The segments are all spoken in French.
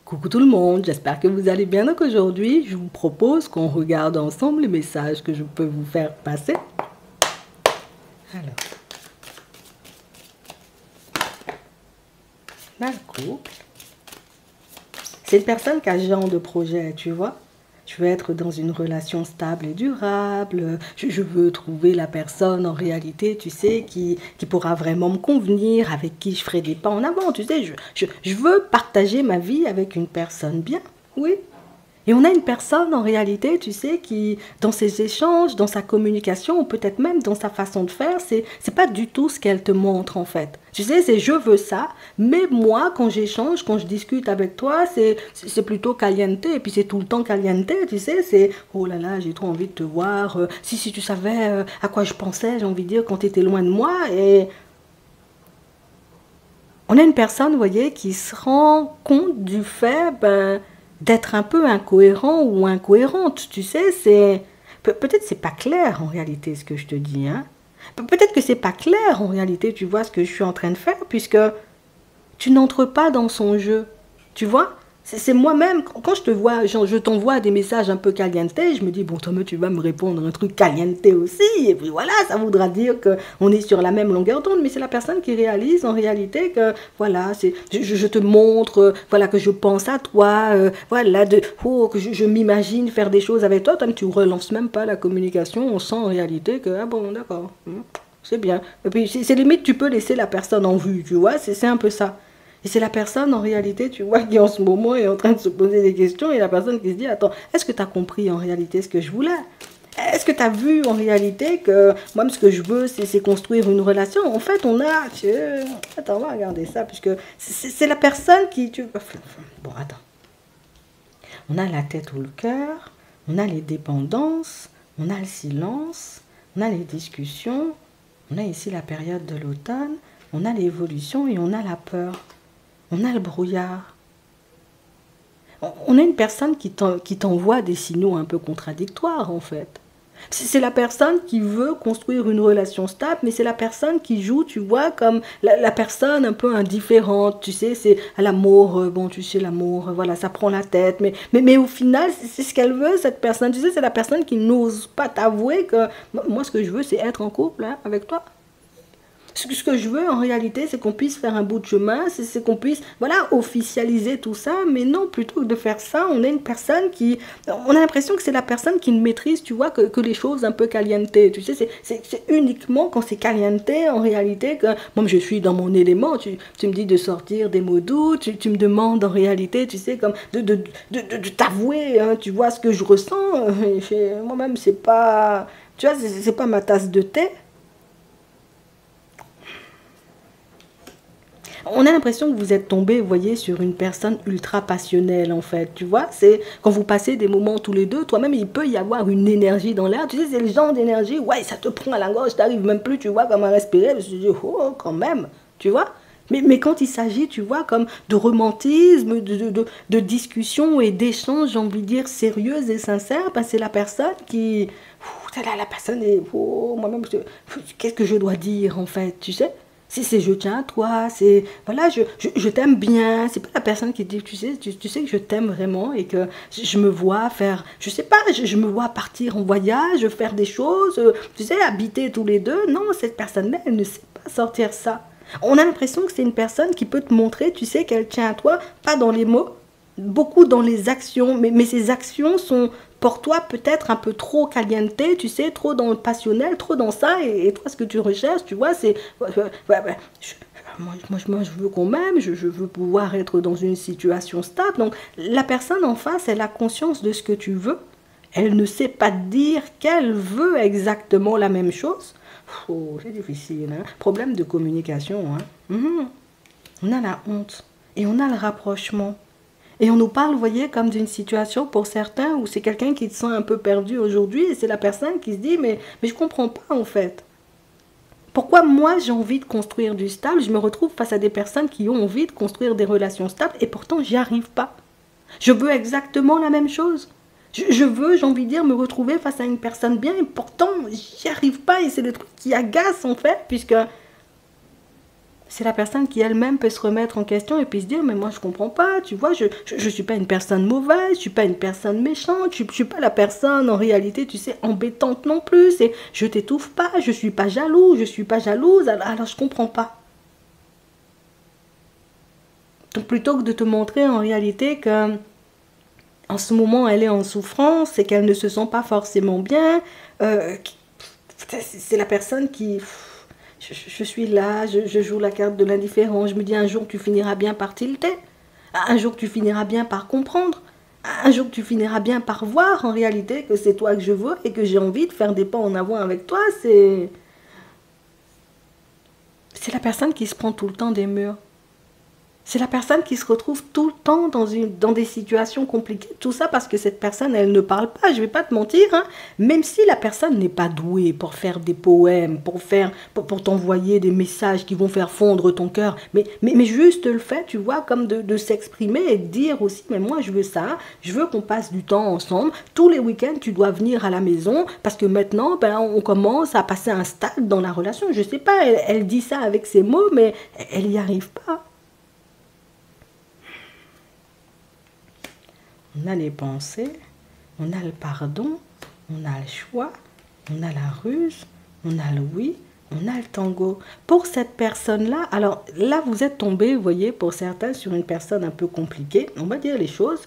Coucou tout le monde, j'espère que vous allez bien. Donc aujourd'hui, je vous propose qu'on regarde ensemble les messages que je peux vous faire passer. Alors, la couple. C'est une personne qui a ce genre de projet, tu vois. Je veux être dans une relation stable et durable. Je veux trouver la personne en réalité, tu sais, qui pourra vraiment me convenir, avec qui je ferai des pas en avant, tu sais. Je veux partager ma vie avec une personne bien, oui. Et on a une personne en réalité, tu sais, qui, dans ses échanges, dans sa communication, ou peut-être même dans sa façon de faire, c'est pas du tout ce qu'elle te montre en fait. Tu sais, c'est je veux ça, mais moi, quand j'échange, quand je discute avec toi, c'est plutôt caliente, et puis c'est tout le temps caliente, tu sais, c'est oh là là, j'ai trop envie de te voir, si tu savais à quoi je pensais, j'ai envie de dire, quand tu étais loin de moi, et on a une personne, vous voyez, qui se rend compte du fait, d'être un peu incohérent ou incohérente, tu sais, peut-être c'est pas clair en réalité ce que je te dis, hein. Peut-être que c'est pas clair en réalité, tu vois ce que je suis en train de faire, puisque tu n'entres pas dans son jeu, tu vois. C'est moi-même, quand je te vois, je t'envoie des messages un peu caliente, je me dis, bon, toi, tu vas me répondre un truc caliente aussi, et puis voilà, ça voudra dire qu'on est sur la même longueur d'onde, mais c'est la personne qui réalise en réalité que, voilà, je te montre, voilà, que je pense à toi, voilà, que je m'imagine faire des choses avec toi, toi, tu relances même pas la communication, on sent en réalité que, ah bon, d'accord, c'est bien. Et puis, c'est limite, tu peux laisser la personne en vue, tu vois, c'est un peu ça. Et c'est la personne, en réalité, tu vois, qui en ce moment est en train de se poser des questions et la personne qui se dit, attends, est-ce que tu as compris en réalité ce que je voulais? Est-ce que tu as vu en réalité que moi, ce que je veux, c'est construire une relation? En fait, on a... Attends, on va regarder ça, puisque c'est la personne qui... Bon, attends. On a la tête ou le cœur, on a les dépendances, on a le silence, on a les discussions, on a ici la période de l'automne, on a l'évolution et on a la peur. On a le brouillard. On a une personne qui t'envoie des signaux un peu contradictoires, en fait. C'est la personne qui veut construire une relation stable, mais c'est la personne qui joue, tu vois, comme la personne un peu indifférente, tu sais, c'est l'amour, bon, tu sais, l'amour, voilà, ça prend la tête, mais au final, c'est ce qu'elle veut, cette personne, tu sais, c'est la personne qui n'ose pas t'avouer que, moi, ce que je veux, c'est être en couple, hein, avec toi. Ce que je veux en réalité, c'est qu'on puisse faire un bout de chemin, c'est qu'on puisse, voilà, officialiser tout ça, mais non, plutôt que de faire ça, on a une personne qui, on a l'impression que c'est la personne qui ne maîtrise, tu vois, que les choses un peu caliente, tu sais, c'est uniquement quand c'est caliente, en réalité, que moi, je suis dans mon élément, tu me dis de sortir des mots doux, tu me demandes en réalité, tu sais, comme de t'avouer, hein, tu vois, ce que je ressens, moi-même, c'est pas, tu vois, c'est pas ma tasse de thé. On a l'impression que vous êtes tombé, vous voyez, sur une personne ultra passionnelle, en fait, tu vois. C'est quand vous passez des moments tous les deux, toi-même, il peut y avoir une énergie dans l'air. Tu sais, c'est le genre d'énergie, ouais, ça te prend à la gorge, t'arrives même plus, tu vois, comme à respirer. Je me suis dit, oh, quand même, tu vois. Mais quand il s'agit, tu vois, comme de romantisme, de discussion et d'échanges, j'ai envie de dire, sérieuses et sincères, ben, c'est la personne qui... la personne est... Oh, moi-même, qu'est-ce que je dois dire, en fait, tu sais. C'est je tiens à toi, c'est voilà, je t'aime bien. C'est pas la personne qui dit, tu sais que je t'aime vraiment et que je me vois faire, je sais pas, je me vois partir en voyage, faire des choses, tu sais, habiter tous les deux. Non, cette personne-là, elle ne sait pas sortir ça. On a l'impression que c'est une personne qui peut te montrer, tu sais, qu'elle tient à toi, pas dans les mots, beaucoup dans les actions, mais ces actions sont pour toi peut-être un peu trop caliente, tu sais, trop dans le passionnel, trop dans ça, et toi ce que tu recherches, tu vois, c'est... Moi, je veux qu'on m'aime, je veux pouvoir être dans une situation stable. Donc, la personne en face, elle a conscience de ce que tu veux. Elle ne sait pas te dire qu'elle veut exactement la même chose. Oh, c'est difficile, hein. Problème de communication, hein. On a la honte et on a le rapprochement. Et on nous parle, vous voyez, comme d'une situation pour certains où c'est quelqu'un qui se sent un peu perdu aujourd'hui et c'est la personne qui se dit, mais je comprends pas en fait. Pourquoi moi j'ai envie de construire du stable, je me retrouve face à des personnes qui ont envie de construire des relations stables et pourtant j'y arrive pas. Je veux exactement la même chose. Je veux, j'ai envie de dire, me retrouver face à une personne bien et pourtant j'y arrive pas et c'est le truc qui agace en fait puisque C'est la personne qui elle-même peut se remettre en question et puis se dire, mais moi je comprends pas, tu vois, je suis pas une personne mauvaise, je suis pas une personne méchante, je suis pas la personne en réalité, tu sais, embêtante non plus, et je t'étouffe pas, je suis pas jaloux, je suis pas jalouse, alors je comprends pas. Donc plutôt que de te montrer en réalité que en ce moment elle est en souffrance et qu'elle ne se sent pas forcément bien, c'est la personne qui... Je suis là, je joue la carte de l'indifférence. Je me dis un jour tu finiras bien par tilter. Un jour tu finiras bien par comprendre. Un jour tu finiras bien par voir en réalité que c'est toi que je veux et que j'ai envie de faire des pas en avant avec toi. C'est la personne qui se prend tout le temps des murs. C'est la personne qui se retrouve tout le temps dans des situations compliquées. Tout ça parce que cette personne, elle ne parle pas. Je ne vais pas te mentir, hein. Même si la personne n'est pas douée pour faire des poèmes, pour t'envoyer des messages qui vont faire fondre ton cœur. Mais juste le fait, tu vois, comme de s'exprimer et de dire aussi, mais moi je veux ça, je veux qu'on passe du temps ensemble. Tous les week-ends, tu dois venir à la maison parce que maintenant, ben, on commence à passer un stade dans la relation. Je ne sais pas, elle dit ça avec ses mots, mais elle n'y arrive pas. On a les pensées, on a le pardon, on a le choix, on a la ruse, on a le oui, on a le tango. Pour cette personne-là, alors là vous êtes tombé, vous voyez, pour certains sur une personne un peu compliquée, on va dire les choses.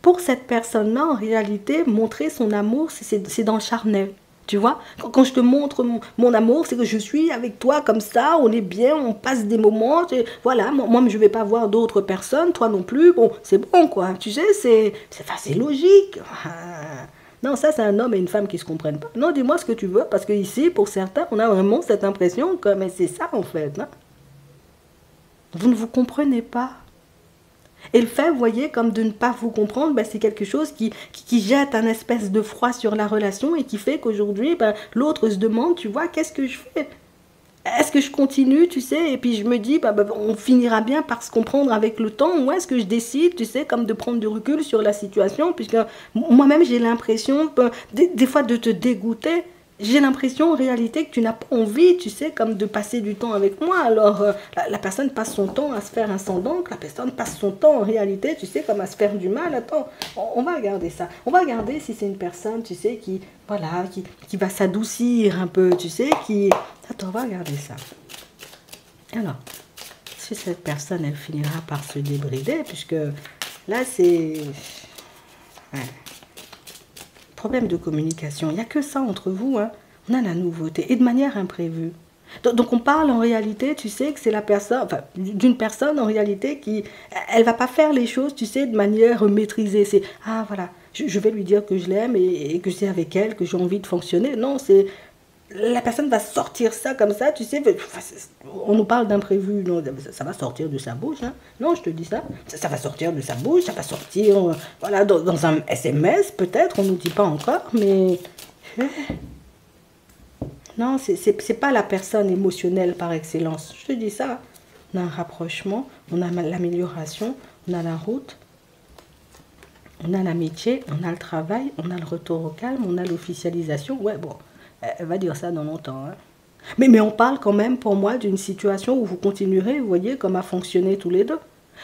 Pour cette personne-là, en réalité, montrer son amour, c'est dans le charnel. Tu vois, quand je te montre mon amour, c'est que je suis avec toi comme ça, on est bien, on passe des moments. Voilà, moi je ne vais pas voir d'autres personnes, toi non plus. Bon, c'est bon quoi. Tu sais, c'est logique. Non, ça c'est un homme et une femme qui ne se comprennent pas. Non, dis-moi ce que tu veux, parce que ici, pour certains, on a vraiment cette impression que mais c'est ça en fait. Hein. Vous ne vous comprenez pas. Et le fait, vous voyez, comme de ne pas vous comprendre, ben, c'est quelque chose qui jette un espèce de froid sur la relation et qui fait qu'aujourd'hui, ben, l'autre se demande, tu vois, qu'est-ce que je fais? Est-ce que je continue, tu sais, et puis je me dis, ben, on finira bien par se comprendre avec le temps, ou est-ce que je décide, tu sais, comme de prendre du recul sur la situation, puisque moi-même j'ai l'impression, des fois, de te dégoûter. J'ai l'impression en réalité que tu n'as pas envie, tu sais, comme de passer du temps avec moi. Alors, la personne passe son temps à se faire un sang d'encre, la personne passe son temps en réalité, tu sais, comme à se faire du mal. Attends, on va regarder ça. On va regarder si c'est une personne, tu sais, voilà, qui va s'adoucir un peu, tu sais, qui... Attends, on va regarder ça. Alors, si cette personne, elle finira par se débrider, puisque là, c'est... Ouais. Problème de communication, il n'y a que ça entre vous, hein. On a la nouveauté, et de manière imprévue. Donc on parle en réalité, tu sais, que c'est la personne, enfin, d'une personne en réalité qui, elle va pas faire les choses, tu sais, de manière maîtrisée. C'est, ah voilà, je vais lui dire que je l'aime et que c'est avec elle que j'ai envie de fonctionner. Non, c'est... La personne va sortir ça comme ça, tu sais, on nous parle d'imprévu, non, ça va sortir de sa bouche, hein. Non, je te dis ça va sortir de sa bouche, ça va sortir, voilà, dans un SMS peut-être, on ne nous dit pas encore, mais non, c'est pas la personne émotionnelle par excellence, je te dis ça. On a un rapprochement, on a l'amélioration, on a la route, on a l'amitié, on a le travail, on a le retour au calme, on a l'officialisation, ouais, bon. Elle va dire ça dans longtemps. Hein. Mais on parle quand même, pour moi, d'une situation où vous continuerez, vous voyez, comme à fonctionner tous les deux.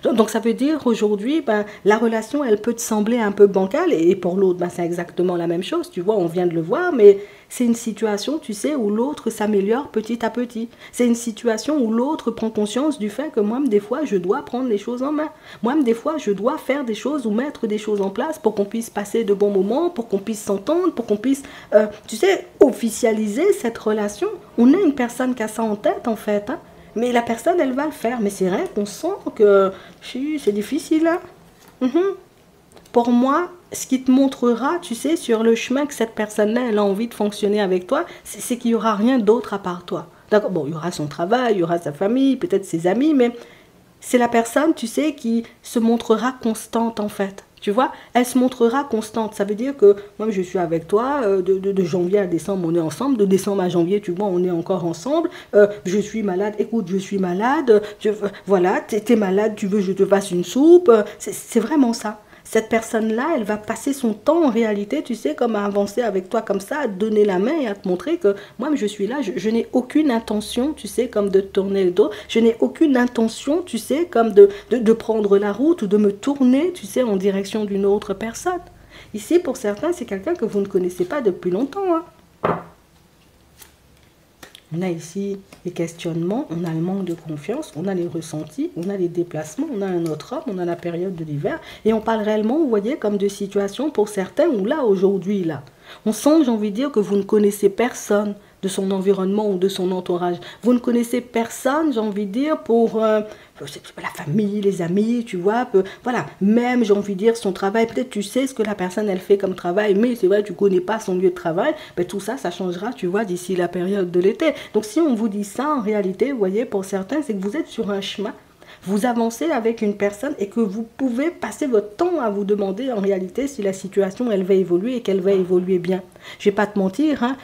Donc ça veut dire aujourd'hui, ben, la relation, elle peut te sembler un peu bancale, et pour l'autre, ben, c'est exactement la même chose, tu vois, on vient de le voir, mais c'est une situation, tu sais, où l'autre s'améliore petit à petit. C'est une situation où l'autre prend conscience du fait que moi-même, des fois, je dois prendre les choses en main. Moi-même, des fois, je dois faire des choses ou mettre des choses en place pour qu'on puisse passer de bons moments, pour qu'on puisse s'entendre, pour qu'on puisse, tu sais, officialiser cette relation. On a une personne qui a ça en tête, en fait, hein. Mais la personne, elle va le faire. Mais c'est vrai qu'on sent que c'est difficile. Hein. Pour moi, ce qui te montrera, tu sais, sur le chemin que cette personne-là, elle a envie de fonctionner avec toi, c'est qu'il n'y aura rien d'autre à part toi. D'accord, bon, il y aura son travail, il y aura sa famille, peut-être ses amis, mais c'est la personne, tu sais, qui se montrera constante, en fait. Tu vois, elle se montrera constante. Ça veut dire que moi, je suis avec toi, de janvier à décembre, on est ensemble. De décembre à janvier, tu vois, on est encore ensemble. Je suis malade, écoute, je suis malade. Voilà, t'es malade, tu veux que je te fasse une soupe. C'est vraiment ça. cette personne-là, elle va passer son temps en réalité, tu sais, comme à avancer avec toi comme ça, à te donner la main et à te montrer que moi, je suis là, je n'ai aucune intention, tu sais, comme de te tourner le dos, je n'ai aucune intention, tu sais, comme de prendre la route ou de me tourner, tu sais, en direction d'une autre personne. Ici, pour certains, c'est quelqu'un que vous ne connaissez pas depuis longtemps, hein. On a ici les questionnements, on a le manque de confiance, on a les ressentis, on a les déplacements, on a un autre homme, on a la période de l'hiver. Et on parle réellement, vous voyez, comme de situations pour certains où là, aujourd'hui, là, on sent, j'ai envie de dire, que vous ne connaissez personne de son environnement ou de son entourage. Vous ne connaissez personne, j'ai envie de dire, pour la famille, les amis, tu vois, voilà, même, j'ai envie de dire, son travail, peut-être tu sais ce que la personne, elle fait comme travail, mais c'est vrai, tu ne connais pas son lieu de travail, ben, tout ça, ça changera, tu vois, d'ici la période de l'été. Donc, si on vous dit ça, en réalité, vous voyez, pour certains, c'est que vous êtes sur un chemin. Vous avancez avec une personne et que vous pouvez passer votre temps à vous demander en réalité si la situation, elle va évoluer et qu'elle va évoluer bien. Je ne vais pas te mentir, hein,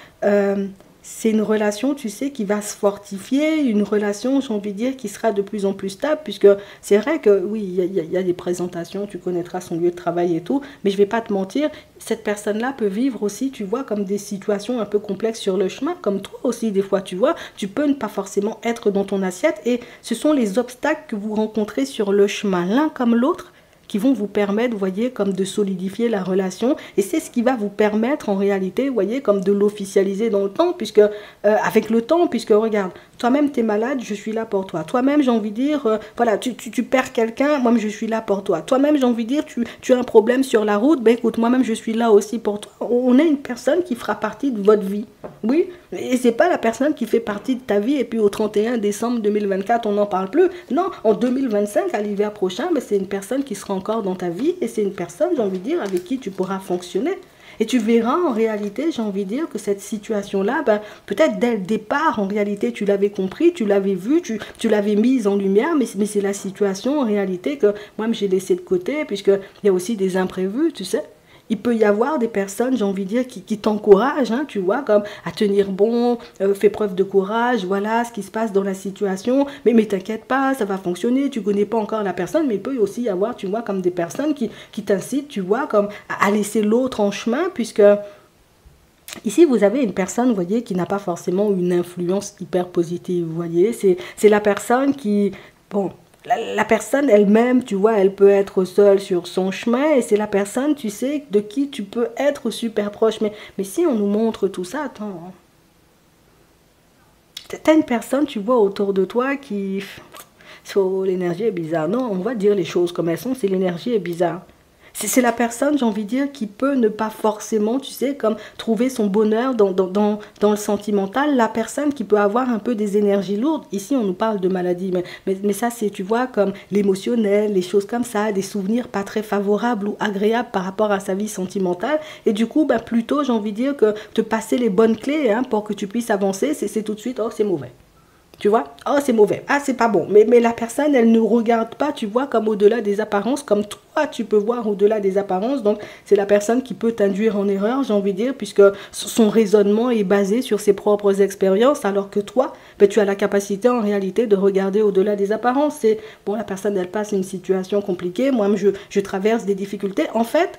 c'est une relation, tu sais, qui va se fortifier, une relation, j'ai envie de dire, qui sera de plus en plus stable, puisque c'est vrai que, oui, il y a des présentations, tu connaîtras son lieu de travail et tout, mais je ne vais pas te mentir, cette personne-là peut vivre aussi, tu vois, comme des situations un peu complexes sur le chemin, comme toi aussi, des fois, tu vois, tu peux ne pas forcément être dans ton assiette, et ce sont les obstacles que vous rencontrez sur le chemin, l'un comme l'autre, qui vont vous permettre, vous voyez, comme de solidifier la relation. Et c'est ce qui va vous permettre, en réalité, vous voyez, comme de l'officialiser dans le temps, puisque, avec le temps, puisque, regarde, toi-même, tu es malade, je suis là pour toi. Toi-même, j'ai envie de dire, voilà, tu perds quelqu'un, moi-même, je suis là pour toi. Toi-même, j'ai envie de dire, tu as un problème sur la route, ben écoute, moi-même, je suis là aussi pour toi. On est une personne qui fera partie de votre vie. Oui, et c'est pas la personne qui fait partie de ta vie, et puis au 31 décembre 2024, on n'en parle plus. Non, en 2025, à l'hiver prochain, ben, c'est une personne qui sera encore dans ta vie, et c'est une personne, j'ai envie de dire, avec qui tu pourras fonctionner. Et tu verras en réalité, j'ai envie de dire, que cette situation-là, ben, peut-être dès le départ, en réalité, tu l'avais compris, tu l'avais vu, tu l'avais mise en lumière, mais c'est la situation en réalité que moi j'ai laissé de côté, puisqu'il y a aussi des imprévus, tu sais. Il peut y avoir des personnes, j'ai envie de dire, qui t'encouragent, hein, tu vois, comme à tenir bon, fais preuve de courage, voilà ce qui se passe dans la situation, mais t'inquiète pas, ça va fonctionner, tu connais pas encore la personne, mais il peut aussi y avoir, tu vois, comme des personnes qui t'incitent, tu vois, comme à laisser l'autre en chemin, puisque ici, vous avez une personne, vous voyez, qui n'a pas forcément une influence hyper positive, vous voyez, c'est la personne qui, bon, la personne elle-même, tu vois, elle peut être seule sur son chemin et c'est la personne, tu sais, de qui tu peux être super proche. Mais si on nous montre tout ça, attends, t'as une personne, tu vois, autour de toi qui... Oh, l'énergie est bizarre. Non, on va dire les choses comme elles sont, c'est l'énergie est bizarre. C'est la personne, j'ai envie de dire, qui peut ne pas forcément, tu sais, comme trouver son bonheur dans le sentimental. La personne qui peut avoir un peu des énergies lourdes. Ici, on nous parle de maladie, mais ça, c'est, tu vois, comme l'émotionnel, les choses comme ça, des souvenirs pas très favorables ou agréables par rapport à sa vie sentimentale. Et du coup, ben, plutôt, j'ai envie de dire que te passer les bonnes clés, hein, pour que tu puisses avancer, c'est tout de suite, oh, c'est mauvais. Tu vois, oh c'est mauvais, ah c'est pas bon. Mais la personne, elle ne regarde pas, tu vois, comme au-delà des apparences, comme toi tu peux voir au-delà des apparences. Donc c'est la personne qui peut t'induire en erreur, j'ai envie de dire, puisque son raisonnement est basé sur ses propres expériences, alors que toi, ben, tu as la capacité en réalité de regarder au-delà des apparences. C'est, bon, la personne, elle passe une situation compliquée, moi je traverse des difficultés. En fait,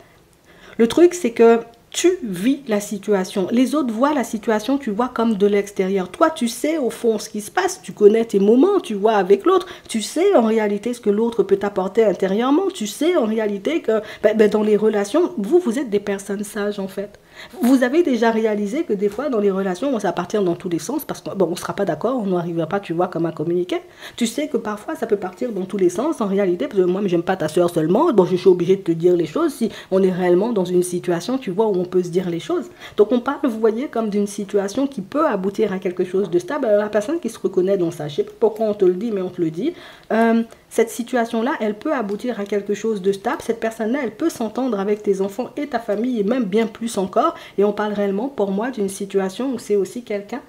le truc, c'est que tu vis la situation. Les autres voient la situation, tu vois, comme de l'extérieur. Toi, tu sais au fond ce qui se passe. Tu connais tes moments, tu vois, avec l'autre. Tu sais en réalité ce que l'autre peut t'apporter intérieurement. Tu sais en réalité que dans les relations, vous êtes des personnes sages en fait. Vous avez déjà réalisé que des fois, dans les relations, ça va partir dans tous les sens parce qu'on ne sera pas d'accord, on n'arrivera pas, tu vois, comme à communiquer. Tu sais que parfois, ça peut partir dans tous les sens en réalité, parce que moi, j'aime pas ta soeur seulement, bon, je suis obligée de te dire les choses si on est réellement dans une situation, tu vois, où on peut se dire les choses. Donc, on parle, vous voyez, comme d'une situation qui peut aboutir à quelque chose de stable. Alors, la personne qui se reconnaît dans ça, je sais pas pourquoi on te le dit, mais on te le dit. Cette situation-là, elle peut aboutir à quelque chose de stable. Cette personne-là, elle peut s'entendre avec tes enfants et ta famille, et même bien plus encore. Et on parle réellement, pour moi, d'une situation où c'est aussi quelqu'un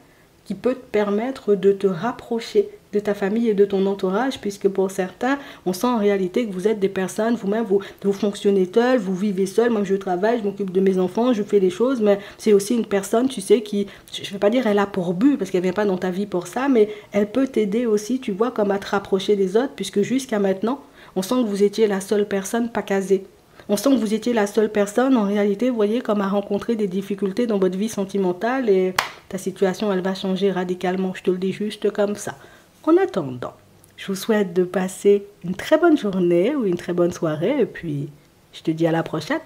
qui peut te permettre de te rapprocher de ta famille et de ton entourage, puisque pour certains, on sent en réalité que vous êtes des personnes, vous-même, vous fonctionnez seul, vous vivez seul. Moi, je travaille, je m'occupe de mes enfants, je fais les choses, mais c'est aussi une personne, tu sais, qui, je ne vais pas dire elle a pour but, parce qu'elle ne vient pas dans ta vie pour ça, mais elle peut t'aider aussi, tu vois, comme à te rapprocher des autres, puisque jusqu'à maintenant, on sent que vous étiez la seule personne pas casée. On sent que vous étiez la seule personne, en réalité, vous voyez, comme à rencontrer des difficultés dans votre vie sentimentale et ta situation, elle va changer radicalement, je te le dis juste comme ça. En attendant, je vous souhaite de passer une très bonne journée ou une très bonne soirée et puis je te dis à la prochaine.